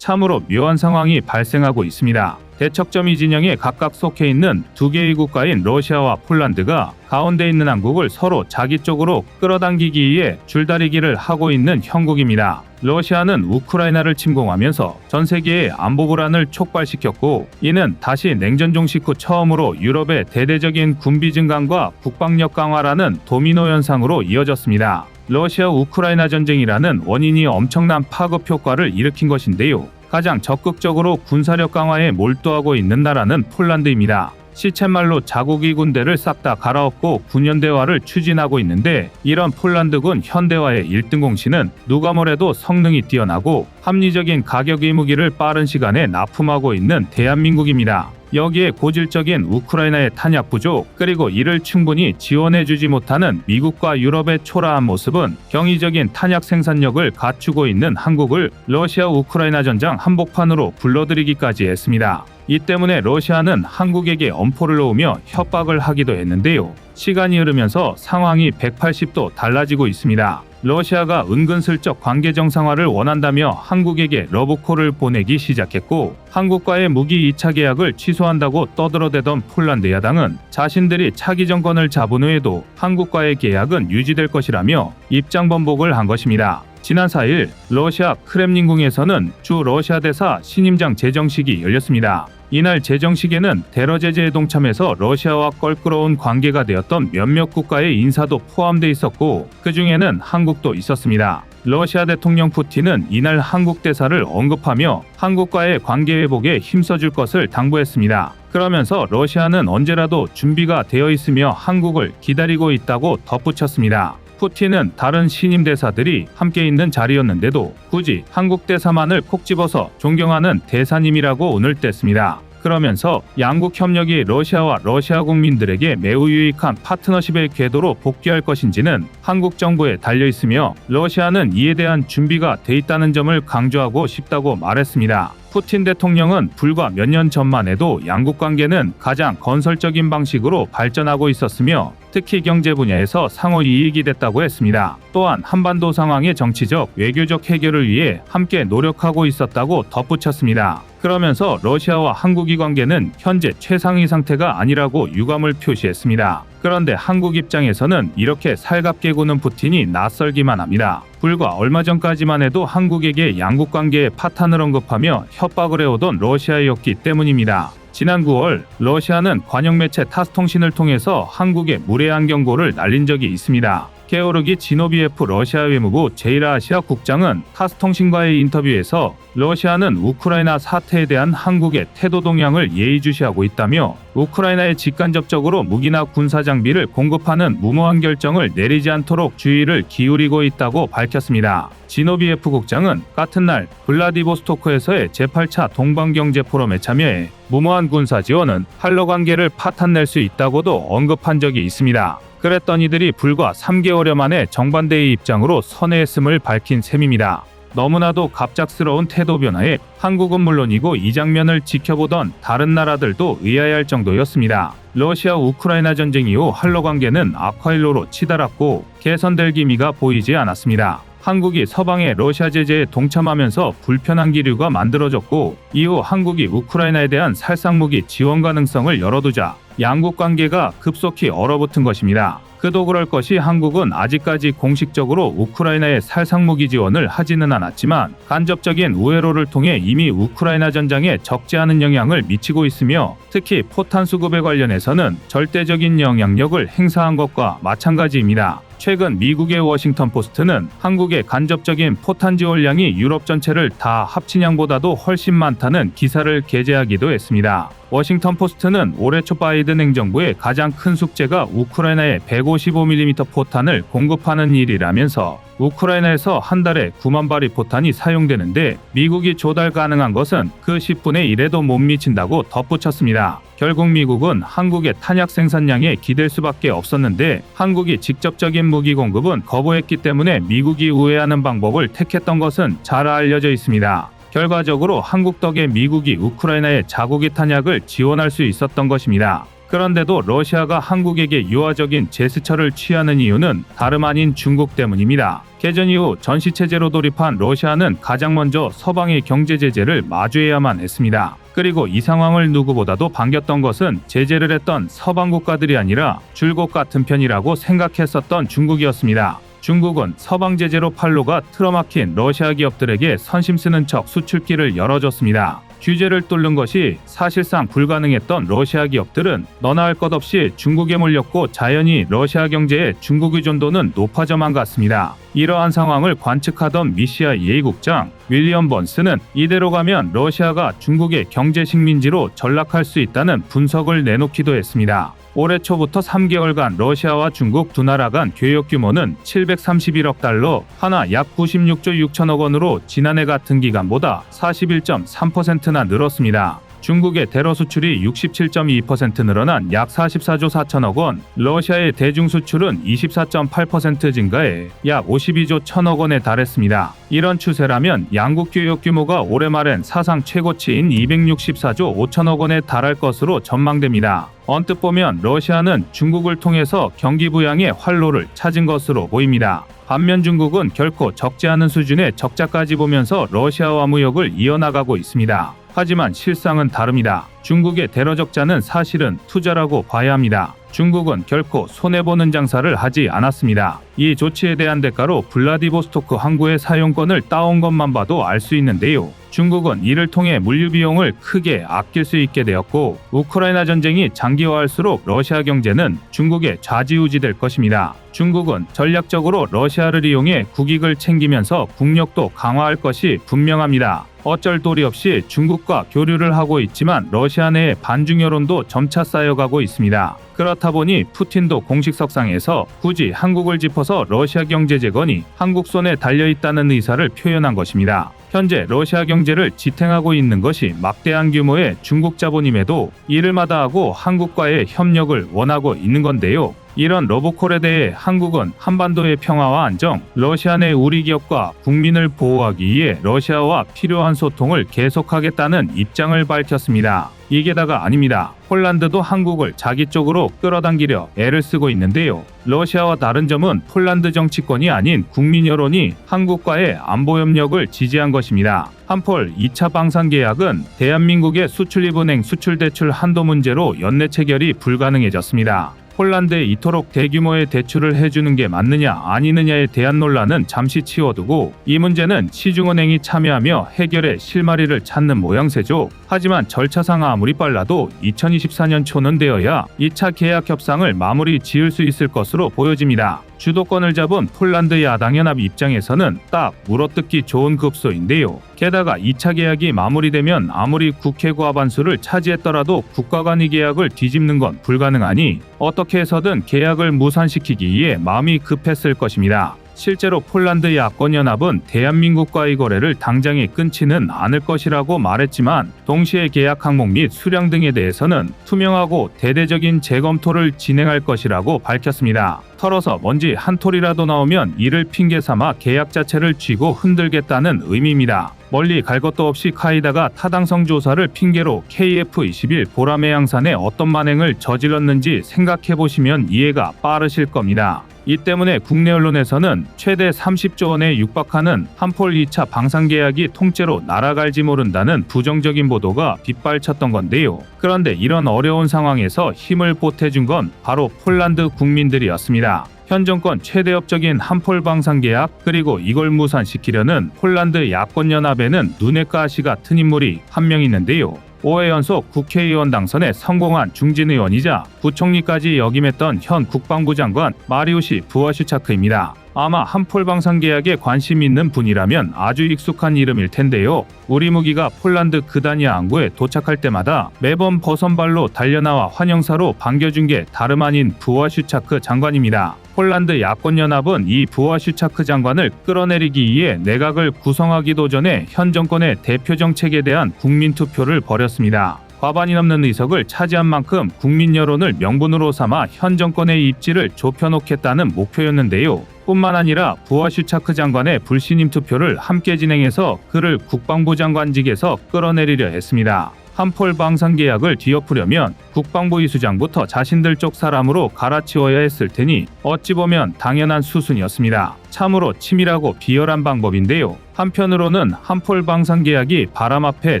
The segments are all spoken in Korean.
참으로 묘한 상황이 발생하고 있습니다. 대척점이 진영에 각각 속해 있는 두 개의 국가인 러시아와 폴란드가 가운데 있는 한국을 서로 자기 쪽으로 끌어당기기 위해 줄다리기를 하고 있는 형국입니다. 러시아는 우크라이나를 침공하면서 전 세계의 안보 불안을 촉발시켰고, 이는 다시 냉전 종식 후 처음으로 유럽의 대대적인 군비 증강과 국방력 강화라는 도미노 현상으로 이어졌습니다. 러시아 우크라이나 전쟁이라는 원인이 엄청난 파급 효과를 일으킨 것인데요. 가장 적극적으로 군사력 강화에 몰두하고 있는 나라는 폴란드입니다. 시쳇말로 자국의 군대를 싹 다 갈아엎고 군현대화를 추진하고 있는데, 이런 폴란드군 현대화의 1등 공신은 누가 뭐래도 성능이 뛰어나고 합리적인 가격의 무기를 빠른 시간에 납품하고 있는 대한민국입니다. 여기에 고질적인 우크라이나의 탄약 부족, 그리고 이를 충분히 지원해주지 못하는 미국과 유럽의 초라한 모습은 경이적인 탄약 생산력을 갖추고 있는 한국을 러시아 우크라이나 전장 한복판으로 불러들이기까지 했습니다. 이 때문에 러시아는 한국에게 엄포를 놓으며 협박을 하기도 했는데요. 시간이 흐르면서 상황이 180도 달라지고 있습니다. 러시아가 은근슬쩍 관계 정상화를 원한다며 한국에게 러브콜을 보내기 시작했고, 한국과의 무기 2차 계약을 취소한다고 떠들어대던 폴란드 야당은 자신들이 차기 정권을 잡은 후에도 한국과의 계약은 유지될 것이라며 입장 번복을 한 것입니다. 지난 4일 러시아 크렘린궁에서는 주 러시아 대사 신임장 제정식이 열렸습니다. 이날 제정식에는 테러 제재에 동참해서 러시아와 껄끄러운 관계가 되었던 몇몇 국가의 인사도 포함돼 있었고, 그 중에는 한국도 있었습니다. 러시아 대통령 푸틴은 이날 한국 대사를 언급하며 한국과의 관계 회복에 힘써줄 것을 당부했습니다. 그러면서 러시아는 언제라도 준비가 되어 있으며 한국을 기다리고 있다고 덧붙였습니다. 푸틴은 다른 신임 대사들이 함께 있는 자리였는데도 굳이 한국 대사만을 콕 집어서 존경하는 대사님이라고 오늘 뗐습니다. 그러면서 양국 협력이 러시아와 러시아 국민들에게 매우 유익한 파트너십의 궤도로 복귀할 것인지는 한국 정부에 달려 있으며, 러시아는 이에 대한 준비가 돼 있다는 점을 강조하고 싶다고 말했습니다. 푸틴 대통령은 불과 몇 년 전만 해도 양국 관계는 가장 건설적인 방식으로 발전하고 있었으며, 특히 경제 분야에서 상호 이익이 됐다고 했습니다. 또한 한반도 상황의 정치적, 외교적 해결을 위해 함께 노력하고 있었다고 덧붙였습니다. 그러면서 러시아와 한국의 관계는 현재 최상위 상태가 아니라고 유감을 표시했습니다. 그런데 한국 입장에서는 이렇게 살갑게 구는 푸틴이 낯설기만 합니다. 불과 얼마 전까지만 해도 한국에게 양국 관계의 파탄을 언급하며 협박을 해오던 러시아였기 때문입니다. 지난 9월 러시아는 관영 매체 타스통신을 통해서 한국에 무례한 경고를 날린 적이 있습니다. 게오르기 지노비에프 러시아 외무부 제1아시아 국장은 타스통신과의 인터뷰에서 러시아는 우크라이나 사태에 대한 한국의 태도 동향을 예의주시하고 있다며, 우크라이나에 직간접적으로 무기나 군사 장비를 공급하는 무모한 결정을 내리지 않도록 주의를 기울이고 있다고 밝혔습니다. 지노비에프 국장은 같은 날 블라디보스토크에서의 제8차 동방경제 포럼에 참여해 무모한 군사 지원은 한러 관계를 파탄낼 수 있다고도 언급한 적이 있습니다. 그랬던 이들이 불과 3개월여 만에 정반대의 입장으로 선회했음을 밝힌 셈입니다. 너무나도 갑작스러운 태도 변화에 한국은 물론이고 이 장면을 지켜보던 다른 나라들도 의아해할 정도였습니다. 러시아 우크라이나 전쟁 이후 한러 관계는 악화일로로 치달았고 개선될 기미가 보이지 않았습니다. 한국이 서방의 러시아 제재에 동참하면서 불편한 기류가 만들어졌고, 이후 한국이 우크라이나에 대한 살상무기 지원 가능성을 열어두자 양국 관계가 급속히 얼어붙은 것입니다. 그도 그럴 것이 한국은 아직까지 공식적으로 우크라이나에 살상무기 지원을 하지는 않았지만 간접적인 우회로를 통해 이미 우크라이나 전장에 적지 않은 영향을 미치고 있으며, 특히 포탄 수급에 관련해서는 절대적인 영향력을 행사한 것과 마찬가지입니다. 최근 미국의 워싱턴 포스트는 한국의 간접적인 포탄 지원량이 유럽 전체를 다 합친 양보다도 훨씬 많다는 기사를 게재하기도 했습니다. 워싱턴 포스트는 올해 초 바이든 행정부의 가장 큰 숙제가 우크라이나에 155mm 포탄을 공급하는 일이라면서, 우크라이나에서 한 달에 9만 발의 포탄이 사용되는데 미국이 조달 가능한 것은 그 10분의 1에도 못 미친다고 덧붙였습니다. 결국 미국은 한국의 탄약 생산량에 기댈 수밖에 없었는데, 한국이 직접적인 무기 공급은 거부했기 때문에 미국이 우회하는 방법을 택했던 것은 잘 알려져 있습니다. 결과적으로 한국 덕에 미국이 우크라이나에 자국의 탄약을 지원할 수 있었던 것입니다. 그런데도 러시아가 한국에게 유화적인 제스처를 취하는 이유는 다름 아닌 중국 때문입니다. 개전 이후 전시체제로 돌입한 러시아는 가장 먼저 서방의 경제 제재를 마주해야만 했습니다. 그리고 이 상황을 누구보다도 반겼던 것은 제재를 했던 서방 국가들이 아니라 줄곧 같은 편이라고 생각했었던 중국이었습니다. 중국은 서방 제재로 판로가 틀어막힌 러시아 기업들에게 선심 쓰는 척 수출길을 열어줬습니다. 규제를 뚫는 것이 사실상 불가능했던 러시아 기업들은 너나 할 것 없이 중국에 몰렸고 자연히 러시아 경제의 중국 의존도는 높아져만 갔습니다. 이러한 상황을 관측하던 미시아 예의국장 윌리엄 번스는 이대로 가면 러시아가 중국의 경제 식민지로 전락할 수 있다는 분석을 내놓기도 했습니다. 올해 초부터 3개월간 러시아와 중국 두 나라 간 교역 규모는 731억 달러, 하나 약 96조 6천억 원으로 지난해 같은 기간보다 41.3%나 늘었습니다. 중국의 대러 수출이 67.2% 늘어난 약 44조 4천억 원, 러시아의 대중 수출은 24.8% 증가해 약 52조 1천억 원에 달했습니다. 이런 추세라면 양국 교역 규모가 올해 말엔 사상 최고치인 264조 5천억 원에 달할 것으로 전망됩니다. 언뜻 보면 러시아는 중국을 통해서 경기 부양의 활로를 찾은 것으로 보입니다. 반면 중국은 결코 적지 않은 수준의 적자까지 보면서 러시아와 무역을 이어나가고 있습니다. 하지만 실상은 다릅니다. 중국의 대러 적자는 사실은 투자라고 봐야 합니다. 중국은 결코 손해보는 장사를 하지 않았습니다. 이 조치에 대한 대가로 블라디보스토크 항구의 사용권을 따온 것만 봐도 알 수 있는데요. 중국은 이를 통해 물류 비용을 크게 아낄 수 있게 되었고 우크라이나 전쟁이 장기화할수록 러시아 경제는 중국에 좌지우지될 것입니다. 중국은 전략적으로 러시아를 이용해 국익을 챙기면서 국력도 강화할 것이 분명합니다. 어쩔 도리 없이 중국과 교류를 하고 있지만 러시아 내의 반중 여론도 점차 쌓여가고 있습니다. 그렇다 보니 푸틴도 공식 석상에서 굳이 한국을 짚어서 러시아 경제 재건이 한국 손에 달려있다는 의사를 표현한 것입니다. 현재 러시아 경제를 지탱하고 있는 것이 막대한 규모의 중국 자본임에도 이를 마다하고 한국과의 협력을 원하고 있는 건데요. 이런 러브콜에 대해 한국은 한반도의 평화와 안정, 러시아 내 우리 기업과 국민을 보호하기 위해 러시아와 필요한 소통을 계속하겠다는 입장을 밝혔습니다. 이게 다가 아닙니다. 폴란드도 한국을 자기 쪽으로 끌어당기려 애를 쓰고 있는데요. 러시아와 다른 점은 폴란드 정치권이 아닌 국민 여론이 한국과의 안보 협력을 지지한 것입니다. 한폴 2차 방산 계약은 대한민국의 수출입은행 수출대출 한도 문제로 연내 체결이 불가능해졌습니다. 폴란드에 이토록 대규모의 대출을 해주는 게 맞느냐 아니느냐에 대한 논란은 잠시 치워두고 이 문제는 시중은행이 참여하며 해결의 실마리를 찾는 모양새죠. 하지만 절차상 아무리 빨라도 2024년 초는 되어야 2차 계약 협상을 마무리 지을 수 있을 것으로 보여집니다. 주도권을 잡은 폴란드 야당연합 입장에서는 딱 물어뜯기 좋은 급소인데요. 게다가 2차 계약이 마무리되면 아무리 국회 과반수를 차지했더라도 국가 간의 계약을 뒤집는 건 불가능하니 어떻게 해서든 계약을 무산시키기 위해 마음이 급했을 것입니다. 실제로 폴란드 야권연합은 대한민국과의 거래를 당장에 끊지는 않을 것이라고 말했지만 동시에 계약 항목 및 수량 등에 대해서는 투명하고 대대적인 재검토를 진행할 것이라고 밝혔습니다. 털어서 먼지 한 톨이라도 나오면 이를 핑계 삼아 계약 자체를 쥐고 흔들겠다는 의미입니다. 멀리 갈 것도 없이 카이다가 타당성 조사를 핑계로 KF-21 보라매 양산에 어떤 만행을 저질렀는지 생각해보시면 이해가 빠르실 겁니다. 이 때문에 국내 언론에서는 최대 30조 원에 육박하는 한폴 2차 방산 계약이 통째로 날아갈지 모른다는 부정적인 보도가 빗발쳤던 건데요. 그런데 이런 어려운 상황에서 힘을 보태준 건 바로 폴란드 국민들이었습니다. 현 정권 최대업적인 한폴 방산 계약 그리고 이걸 무산시키려는 폴란드 야권연합에는 눈의 가시 같은 인물이 한 명 있는데요. 5회 연속 국회의원 당선에 성공한 중진 의원이자 부총리까지 역임했던 현 국방부 장관 마리우시 부아슈차크입니다. 아마 한폴 방산 계약에 관심 있는 분이라면 아주 익숙한 이름일 텐데요. 우리 무기가 폴란드 그다니아 항구에 도착할 때마다 매번 버선발로 달려나와 환영사로 반겨준 게 다름 아닌 부아슈차크 장관입니다. 폴란드 야권연합은 이 부아슈차크 장관을 끌어내리기 위해 내각을 구성하기도 전에 현 정권의 대표 정책에 대한 국민투표를 벌였습니다. 과반이 넘는 의석을 차지한 만큼 국민 여론을 명분으로 삼아 현 정권의 입지를 좁혀놓겠다는 목표였는데요. 뿐만 아니라 부아슈차크 장관의 불신임 투표를 함께 진행해서 그를 국방부 장관직에서 끌어내리려 했습니다. 한폴 방산 계약을 뒤엎으려면 국방부 이수장부터 자신들 쪽 사람으로 갈아치워야 했을 테니 어찌 보면 당연한 수순이었습니다. 참으로 치밀하고 비열한 방법인데요. 한편으로는 한폴 방산 계약이 바람 앞에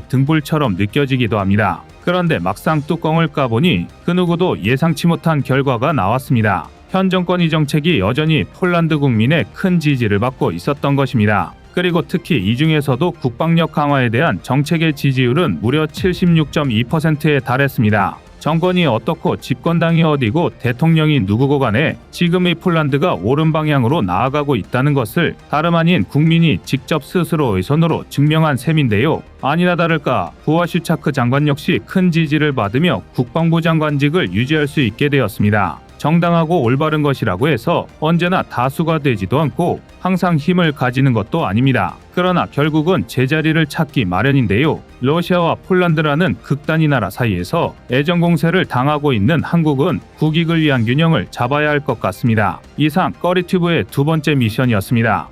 등불처럼 느껴지기도 합니다. 그런데 막상 뚜껑을 까보니 그 누구도 예상치 못한 결과가 나왔습니다. 현 정권 이 정책이 여전히 폴란드 국민의 큰 지지를 받고 있었던 것입니다. 그리고 특히 이 중에서도 국방력 강화에 대한 정책의 지지율은 무려 76.2%에 달했습니다. 정권이 어떻고 집권당이 어디고 대통령이 누구고 간에 지금 이 폴란드가 옳은 방향으로 나아가고 있다는 것을 다름 아닌 국민이 직접 스스로의 손으로 증명한 셈인데요. 아니나 다를까 부하슈차크 장관 역시 큰 지지를 받으며 국방부 장관직을 유지할 수 있게 되었습니다. 정당하고 올바른 것이라고 해서 언제나 다수가 되지도 않고 항상 힘을 가지는 것도 아닙니다. 그러나 결국은 제자리를 찾기 마련인데요. 러시아와 폴란드라는 극단의 나라 사이에서 애정 공세를 당하고 있는 한국은 국익을 위한 균형을 잡아야 할 것 같습니다. 이상 꺼리튜브의 두 번째 미션이었습니다.